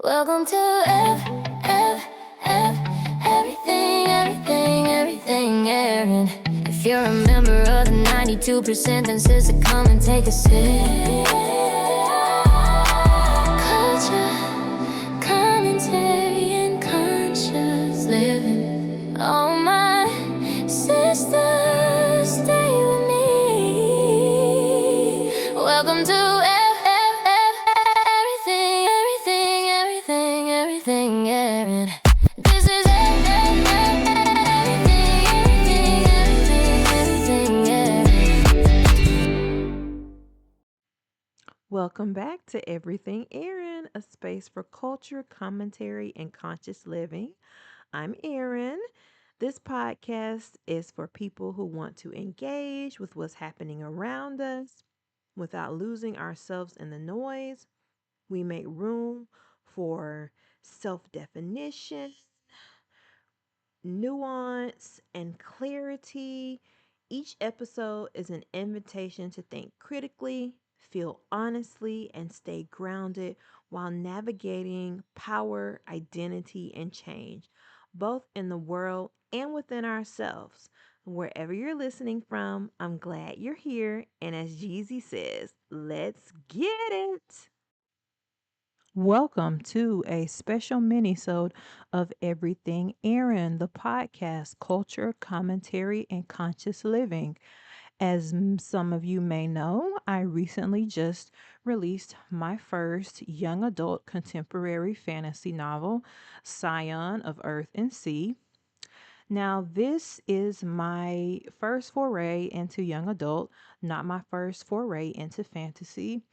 Welcome to everything, Erin. If you're a member of the 92%, then sister, come and take a sip. Culture, commentary, and conscious living. Oh, my sisters, stay with me. Welcome to everything, Erin. This is everything, Erin. Welcome back to Everything Erin, a space for culture, commentary, and conscious living. I'm Erin. This podcast is for people who want to engage with what's happening around us without losing ourselves in the noise. We make room for self definition, nuance, and clarity. Each episode is an invitation to think critically, feel honestly, and stay grounded while navigating power, identity, and change, both in the world and within ourselves. Wherever you're listening from, I'm glad you're here. And as Jeezy says, let's get it. Welcome to a special mini-sode of Everything Erin, the podcast, culture, commentary, and conscious living. As some of you may know, I recently just released my first young adult contemporary fantasy novel, Scion of Earth and Sea. Now, this is my first foray into young adult, not my first foray into fantasy.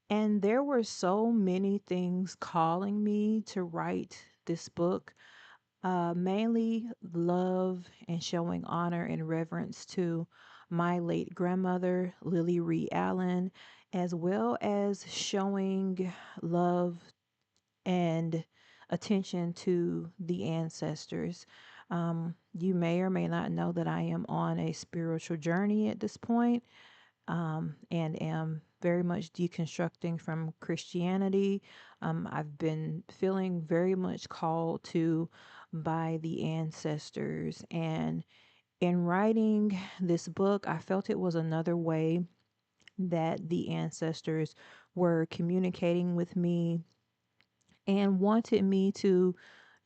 And there were so many things calling me to write this book, mainly love and showing honor and reverence to my late grandmother, Lily Ree Allen, as well as showing love and attention to the ancestors. You may or may not know that I am on a spiritual journey at this point, and am very much deconstructing from Christianity. I've been feeling very much called to by the ancestors. And in writing this book, I felt it was another way that the ancestors were communicating with me and wanted me to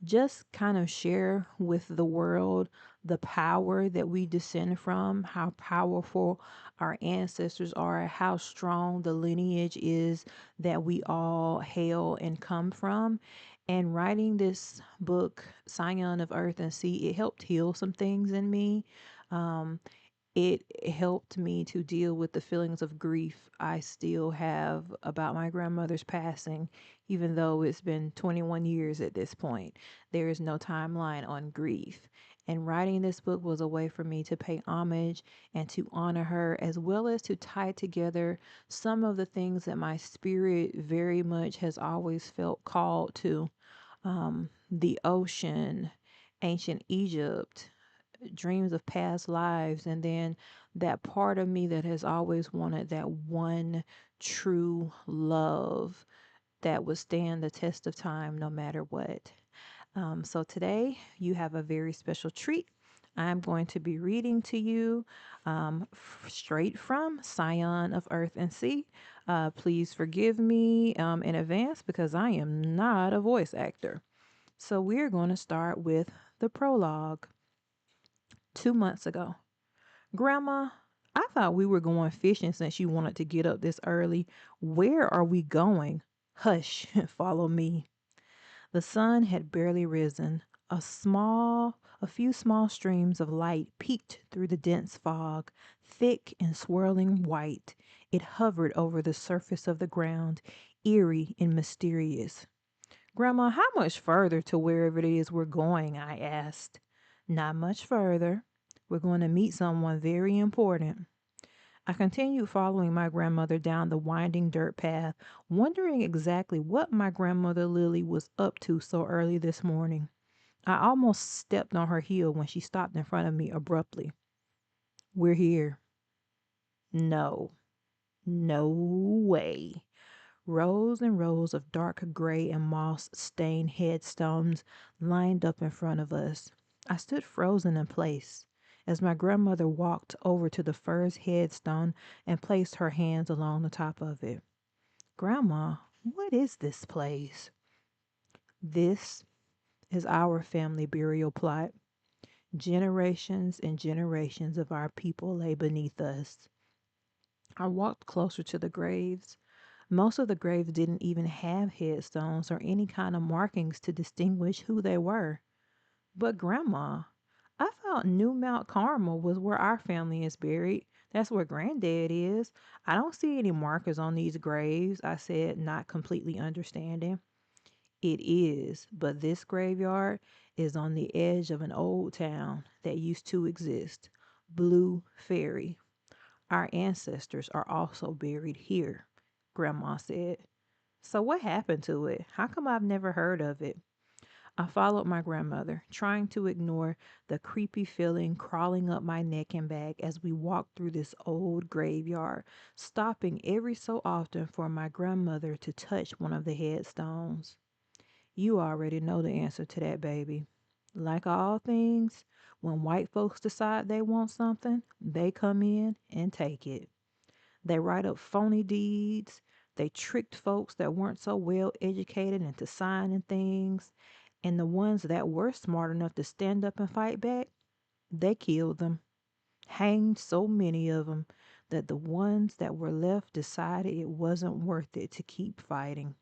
just kind of share with the world the power that we descend from, how powerful our ancestors are, how strong the lineage is that we all hail and come from. And writing this book, Scion of Earth and Sea, it helped heal some things in me. Um, it helped me to deal with the feelings of grief I still have about my grandmother's passing, even though it's been 21 years at this point. There is no timeline on grief. And writing this book was a way for me to pay homage and to honor her, as well as to tie together some of the things that my spirit very much has always felt called to, the ocean, ancient Egypt, dreams of past lives, and then that part of me that has always wanted that one true love that would stand the test of time no matter what. So today you have a very special treat. I'm going to be reading to you, straight from Scion of Earth and Sea. Please forgive me in advance because I am not a voice actor. So we're going to start with the prologue. 2 months ago. Grandma, I thought we were going fishing since you wanted to get up this early. Where are we going? Hush, follow me. The sun had barely risen. A few small streams of light peeked through the dense fog, thick and swirling white. It hovered over the surface of the ground, eerie and mysterious. Grandma, how much further to wherever it is we're going? I asked. Not much further. We're going to meet someone very important. I continued following my grandmother down the winding dirt path, wondering exactly what my grandmother Lily was up to so early this morning. I almost stepped on her heel when she stopped in front of me abruptly. We're here. No, no way. Rows and rows of dark gray and moss stained headstones lined up in front of us. I stood frozen in place as my grandmother walked over to the first headstone and placed her hands along the top of it. Grandma, what is this place? This is our family burial plot. Generations and generations of our people lay beneath us. I walked closer to the graves. Most of the graves didn't even have headstones or any kind of markings to distinguish who they were. But Grandma, I thought New Mount Carmel was where our family is buried. That's where Granddad is. I don't see any markers on these graves, I said, not completely understanding. It is, but this graveyard is on the edge of an old town that used to exist, Blue Ferry. Our ancestors are also buried here, Grandma said. So, what happened to it? How come I've never heard of it? I followed my grandmother, trying to ignore the creepy feeling crawling up my neck and back as we walked through this old graveyard, stopping every so often for my grandmother to touch one of the headstones. You already know the answer to that, baby. Like all things, when white folks decide they want something, they come in and take it. They write up phony deeds. They tricked folks that weren't so well educated into signing things. And the ones that were smart enough to stand up and fight back, they killed them. Hanged so many of them that the ones that were left decided it wasn't worth it to keep fighting.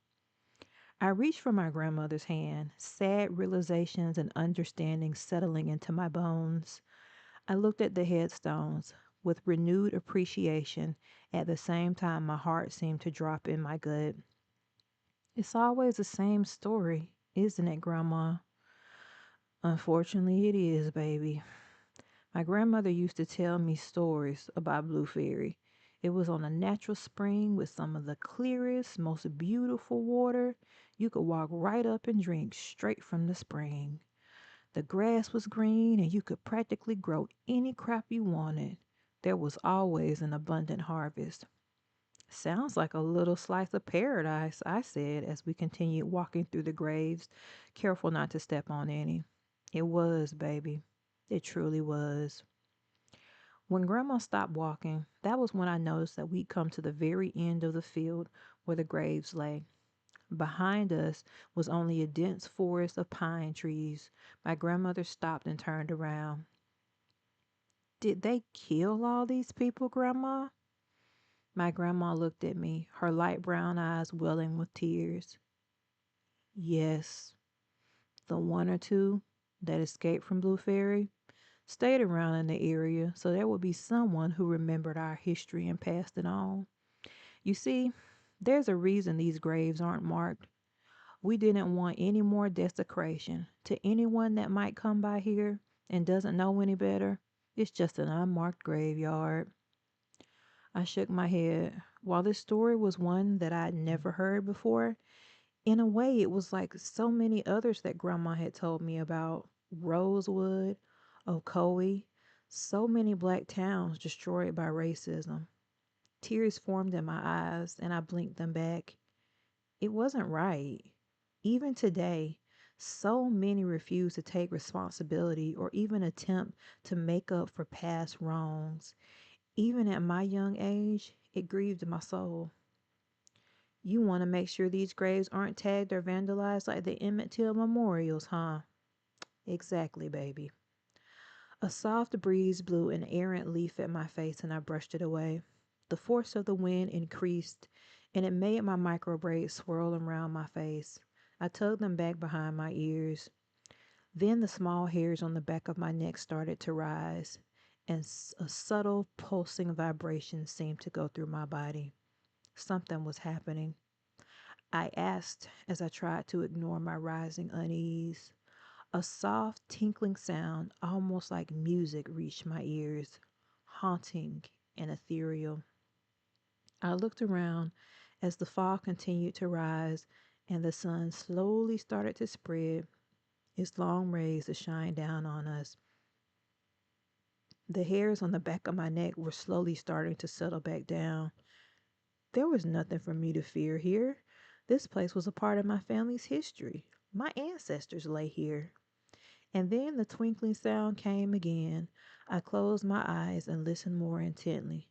I reached for my grandmother's hand, sad realizations and understanding settling into my bones. I looked at the headstones with renewed appreciation. At the same time, my heart seemed to drop in my gut. It's always the same story, isn't it, Grandma? Unfortunately, it is, baby. My grandmother used to tell me stories about Blue Fairy. It was on a natural spring with some of the clearest, most beautiful water. You could walk right up and drink straight from the spring. The grass was green and you could practically grow any crop you wanted. There was always an abundant harvest. Sounds like a little slice of paradise, I said as we continued walking through the graves, careful not to step on any. It was, baby. It truly was. When Grandma stopped walking, that was when I noticed that we'd come to the very end of the field where the graves lay. Behind us was only a dense forest of pine trees. My grandmother stopped and turned around. Did they kill all these people, Grandma? My grandma looked at me, her light brown eyes welling with tears. Yes, the one or two that escaped from Blue Fairy stayed around in the area so there would be someone who remembered our history and passed it on. You see, there's a reason these graves aren't marked. We didn't want any more desecration. To anyone that might come by here and doesn't know any better, it's just an unmarked graveyard. I shook my head. While this story was one that I'd never heard before, in a way it was like so many others that Grandma had told me about. Rosewood, Ocoee, so many black towns destroyed by racism. Tears formed in my eyes and I blinked them back. It wasn't right. Even today, so many refuse to take responsibility or even attempt to make up for past wrongs. Even at my young age, it grieved my soul. You want to make sure these graves aren't tagged or vandalized like the Emmett Till memorials, huh? Exactly, baby. A soft breeze blew an errant leaf at my face and I brushed it away. The force of the wind increased and it made my micro braids swirl around my face. I tugged them back behind my ears. Then the small hairs on the back of my neck started to rise, and a subtle pulsing vibration seemed to go through my body. Something was happening. I asked as I tried to ignore my rising unease. A soft tinkling sound, almost like music, reached my ears, haunting and ethereal. I looked around as the fog continued to rise and the sun slowly started to spread its long rays to shine down on us. The hairs on the back of my neck were slowly starting to settle back down. There was nothing for me to fear here. This place was a part of my family's history. My ancestors lay here. And then the twinkling sound came again. I closed my eyes and listened more intently.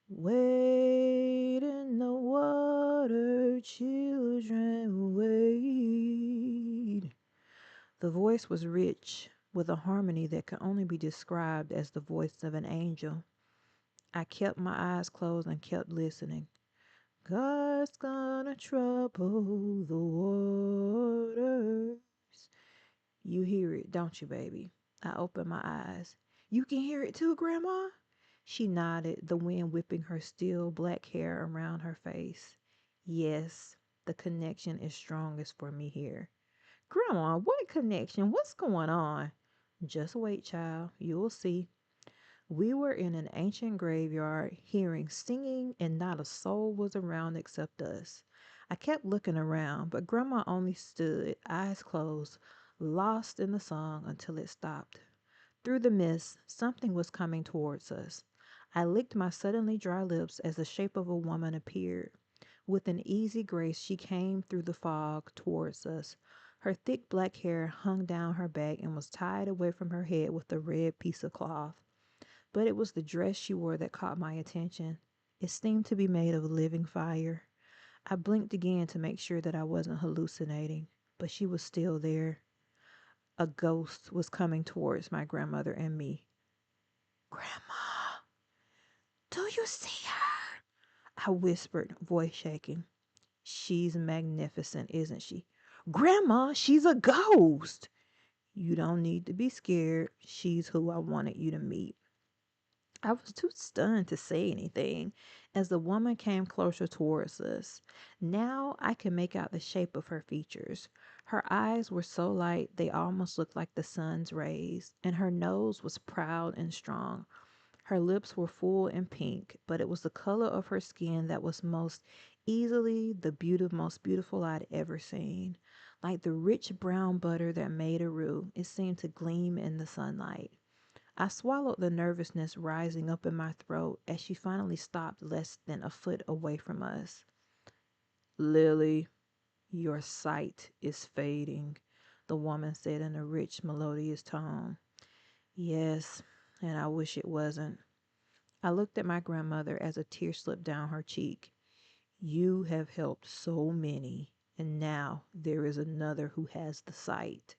Wade in the water, children, wade. The voice was rich, with a harmony that could only be described as the voice of an angel. I kept my eyes closed and kept listening. God's gonna trouble the waters. You hear it, don't you, baby? I opened my eyes. You can hear it too, Grandma? She nodded, the wind whipping her still black hair around her face. Yes, the connection is strongest for me here. Grandma, what connection? What's going on? Just wait, child. You'll see. We were in an ancient graveyard, hearing singing, and not a soul was around except us. I kept looking around, but Grandma only stood, eyes closed, lost in the song until it stopped. Through the mist, something was coming towards us. I licked my suddenly dry lips as the shape of a woman appeared. With an easy grace, she came through the fog towards us. Her thick black hair hung down her back and was tied away from her head with a red piece of cloth. But it was the dress she wore that caught my attention. It seemed to be made of living fire. I blinked again to make sure that I wasn't hallucinating, but she was still there. A ghost was coming towards my grandmother and me. Grandma, do you see her? I whispered, voice shaking. She's magnificent, isn't she? Grandma, she's a ghost. You don't need to be scared. She's who I wanted you to meet. I was too stunned to say anything as the woman came closer towards us. Now I could make out the shape of her features. Her eyes were so light they almost looked like the sun's rays, and her nose was proud and strong. Her lips were full and pink, but it was the color of her skin that was most easily the most beautiful I'd ever seen. Like the rich brown butter that made a roux, it seemed to gleam in the sunlight. I swallowed the nervousness rising up in my throat as she finally stopped less than a foot away from us. Lily, your sight is fading, the woman said in a rich, melodious tone. Yes, and I wish it wasn't. I looked at my grandmother as a tear slipped down her cheek. You have helped so many, and now there is another who has the sight.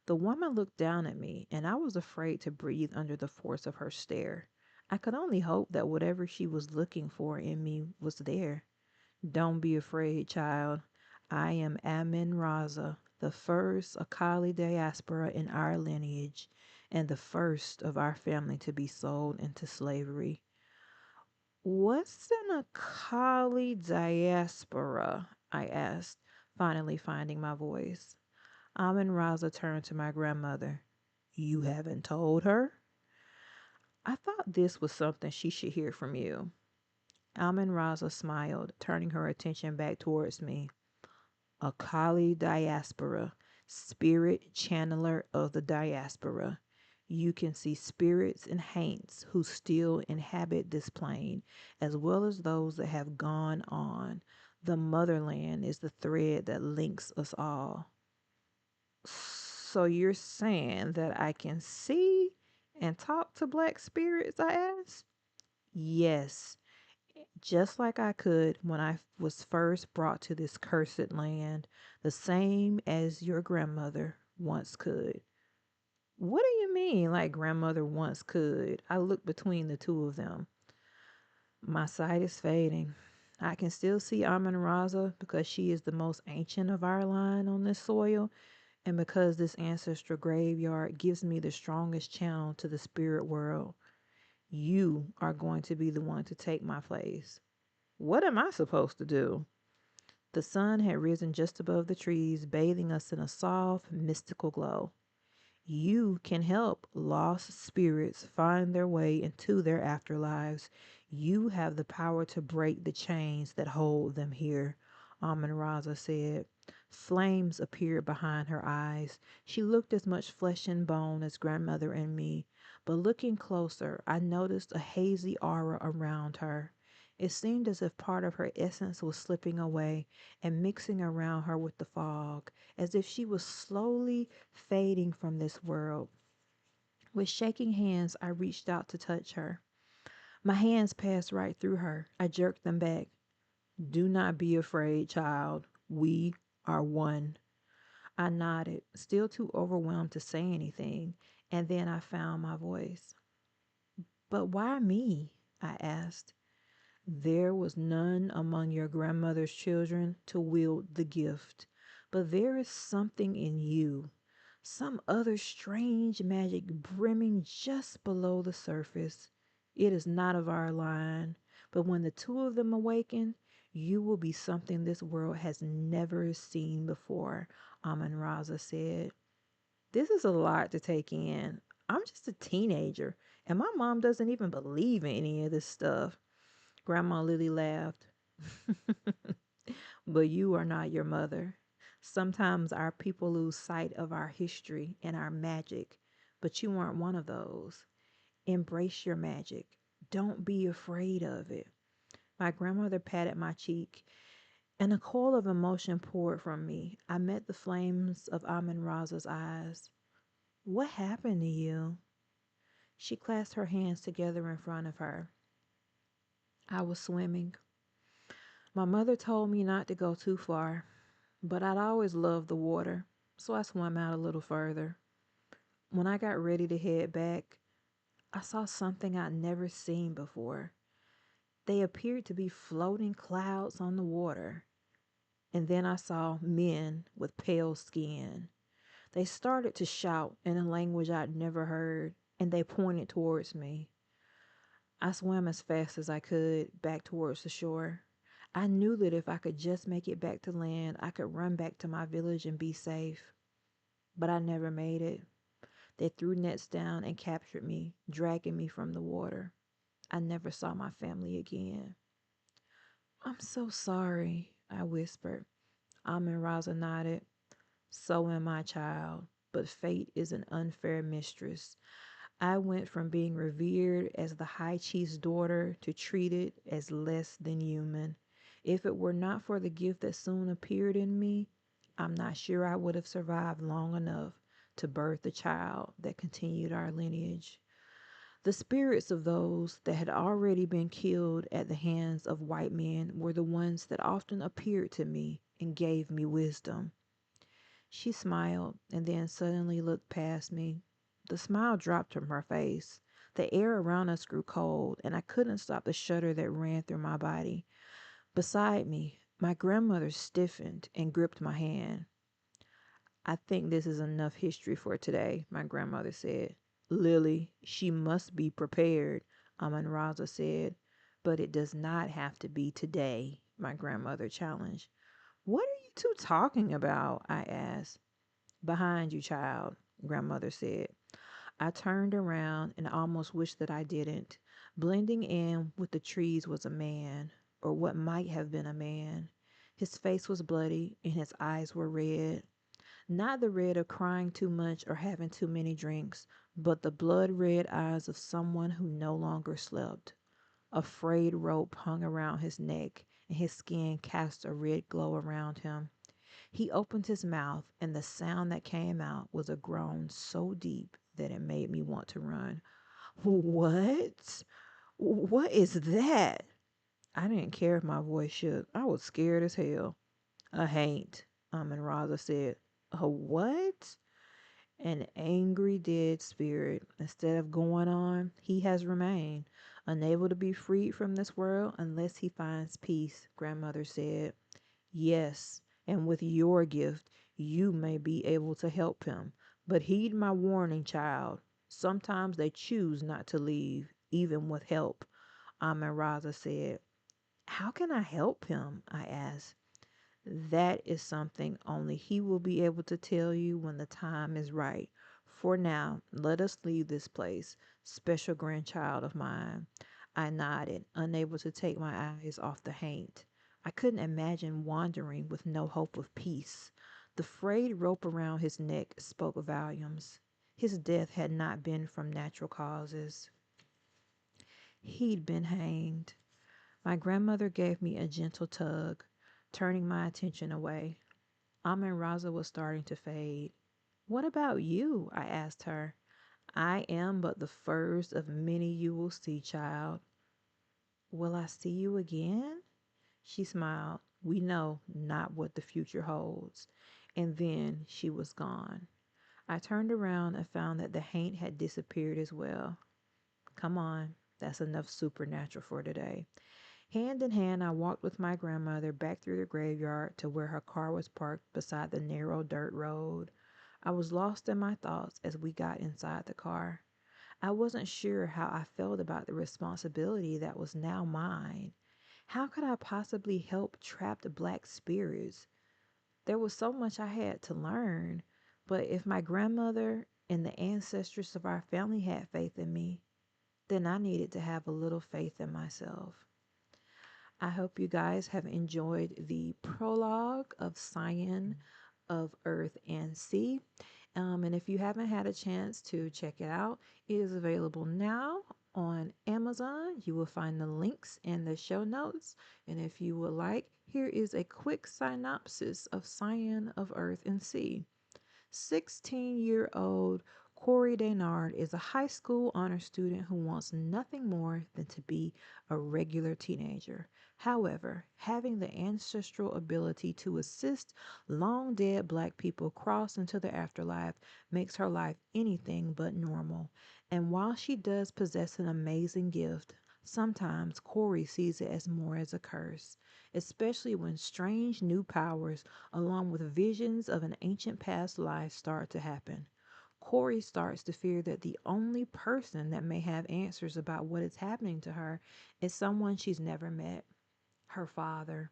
The woman looked down at me, and I was afraid to breathe under the force of her stare. I could only hope that whatever she was looking for in me was there. Don't be afraid, child. I am Amin Raza, the first Akali diaspora in our lineage, and the first of our family to be sold into slavery. What's an Akali diaspora? I asked, finally finding my voice. Amin Raza turned to my grandmother. You haven't told her? I thought this was something she should hear from you. Amin Raza smiled, turning her attention back towards me. A Kali diaspora, spirit channeler of the diaspora. You can see spirits and haints who still inhabit this plane, as well as those that have gone on. The motherland is the thread that links us all. So you're saying that I can see and talk to black spirits? I asked. Yes, just like I could when I was first brought to this cursed land, the same as your grandmother once could. What do you mean, like grandmother once could? I looked between the two of them. My sight is fading. I can still see Amun Raza because she is the most ancient of our line on this soil, and because this ancestral graveyard gives me the strongest channel to the spirit world. You are going to be the one to take my place. What am I supposed to do? The sun had risen just above the trees, bathing us in a soft, mystical glow. You can help lost spirits find their way into their afterlives. You have the power to break the chains that hold them here, Amun Raza said. Flames appeared behind her eyes. She looked as much flesh and bone as grandmother and me, but looking closer, I noticed a hazy aura around her. It seemed as if part of her essence was slipping away and mixing around her with the fog, as if she was slowly fading from this world. With shaking hands, I reached out to touch her. My hands passed right through her. I jerked them back. Do not be afraid, child. We are one. I nodded, still too overwhelmed to say anything, and then I found my voice. But why me? I asked. There was none among your grandmother's children to wield the gift, but there is something in you, some other strange magic brimming just below the surface. It is not of our line, but when the two of them awaken, you will be something this world has never seen before, Amun Raza said. This is a lot to take in. I'm just a teenager, and my mom doesn't even believe in any of this stuff. Grandma Lily laughed. But you are not your mother. Sometimes our people lose sight of our history and our magic, but you aren't one of those. Embrace your magic. Don't be afraid of it. My grandmother patted my cheek, and a coil of emotion poured from me. I met the flames of Amin Raza's eyes. What happened to you? She clasped her hands together in front of her. I was swimming. My mother told me not to go too far, but I'd always loved the water, so I swam out a little further. When I got ready to head back, I saw something I'd never seen before. They appeared to be floating clouds on the water. And then I saw men with pale skin. They started to shout in a language I'd never heard, and they pointed towards me. I swam as fast as I could back towards the shore. I knew that if I could just make it back to land, I could run back to my village and be safe. But I never made it. They threw nets down and captured me, dragging me from the water. I never saw my family again. I'm so sorry, I whispered. Amin Raza nodded. So am I, child. But fate is an unfair mistress. I went from being revered as the high chief's daughter to treated as less than human. If it were not for the gift that soon appeared in me, I'm not sure I would have survived long enough to birth the child that continued our lineage. The spirits of those that had already been killed at the hands of white men were the ones that often appeared to me and gave me wisdom. She smiled and then suddenly looked past me. The smile dropped from her face. The air around us grew cold, and I couldn't stop the shudder that ran through my body. Beside me, my grandmother stiffened and gripped my hand. I think this is enough history for today, my grandmother said. Lily, she must be prepared, Aman Raza said. But it does not have to be today, my grandmother challenged. What are you two talking about? I asked. Behind you, child, grandmother said. I turned around and almost wished that I didn't. Blending in with the trees was a man, or what might have been a man. His face was bloody and his eyes were red. Not the red of crying too much or having too many drinks, but the blood red eyes of someone who no longer slept. A frayed rope hung around his neck, and his skin cast a red glow around him. He opened his mouth, and the sound that came out was a groan so deep that it made me want to run. What? What is that? I didn't care if my voice shook. I was scared as hell. A haint, Amin Raza said. A what? An angry dead spirit. Instead of going on, he has remained, unable to be freed from this world unless he finds peace, grandmother said. Yes, and with your gift, you may be able to help him. But heed my warning, child. Sometimes they choose not to leave, even with help, Amin Raza said. How can I help him? I asked. That is something only he will be able to tell you when the time is right. For now, let us leave this place, special grandchild of mine. I nodded, unable to take my eyes off the haint. I couldn't imagine wandering with no hope of peace. The frayed rope around his neck spoke volumes. His death had not been from natural causes. He'd been hanged. My grandmother gave me a gentle tug, turning my attention away. Almond Raza was starting to fade. What about you? I asked her. I am but the first of many you will see, child. Will I see you again? She smiled. We know not what the future holds. And then she was gone. I turned around and found that the haint had disappeared as well. Come on, that's enough supernatural for today. Hand in hand, I walked with my grandmother back through the graveyard to where her car was parked beside the narrow dirt road. I was lost in my thoughts as we got inside the car. I wasn't sure how I felt about the responsibility that was now mine. How could I possibly help trapped black spirits? There was so much I had to learn, but if my grandmother and the ancestors of our family had faith in me, then I needed to have a little faith in myself. I hope you guys have enjoyed the prologue of Scion of Earth and Sea. And if you haven't had a chance to check it out, it is available now on Amazon. You will find the links in the show notes. And if you would like, here is a quick synopsis of Scion of Earth and Sea. 16-year-old Corey Daynard is a high school honor student who wants nothing more than to be a regular teenager. However, having the ancestral ability to assist long dead black people cross into the afterlife makes her life anything but normal. And while she does possess an amazing gift, sometimes Corey sees it as more as a curse, especially when strange new powers along with visions of an ancient past life start to happen. Corey starts to fear that the only person that may have answers about what is happening to her is someone she's never met, her father.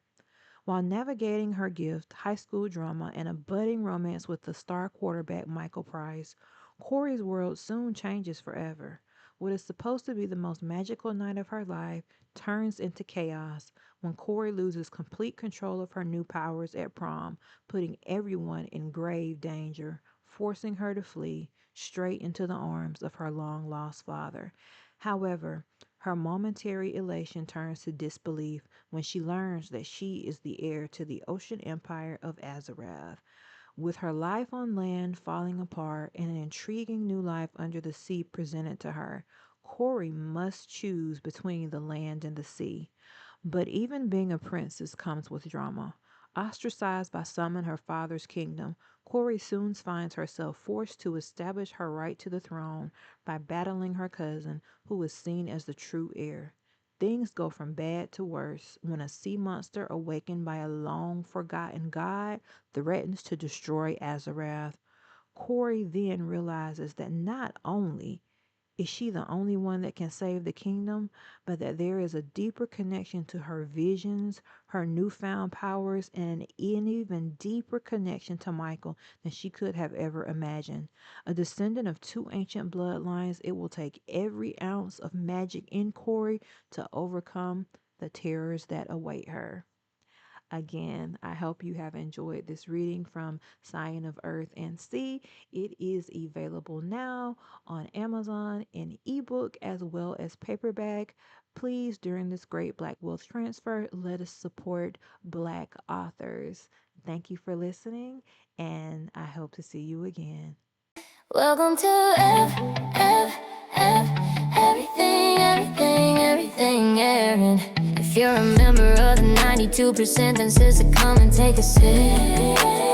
While navigating her gift, high school drama, and a budding romance with the star quarterback Michael Price, Corey's world soon changes forever. What is supposed to be the most magical night of her life turns into chaos when Corey loses complete control of her new powers at prom, putting everyone in grave danger, forcing her to flee straight into the arms of her long lost father. However, her momentary elation turns to disbelief when she learns that she is the heir to the ocean empire of Azarath. With her life on land falling apart and an intriguing new life under the sea presented to her, Corey must choose between the land and the sea. But even being a princess comes with drama. Ostracized by some in her father's kingdom, Corey soon finds herself forced to establish her right to the throne by battling her cousin, who is seen as the true heir. Things go from bad to worse when a sea monster awakened by a long forgotten god threatens to destroy Azarath. Corey then realizes that not only is she the only one that can save the kingdom, but that there is a deeper connection to her visions, her newfound powers, and an even deeper connection to Michael than she could have ever imagined. A descendant of two ancient bloodlines, it will take every ounce of magic in Corey to overcome the terrors that await her. Again, I hope you have enjoyed this reading from Scion of Earth and Sea. It is available now on Amazon in ebook as well as paperback. Please, during this great Black Wealth transfer, let us support Black authors. Thank you for listening, and I hope to see you again. Welcome to everything, Erin. If you're a member of the 92%, then sister, come and take a sip.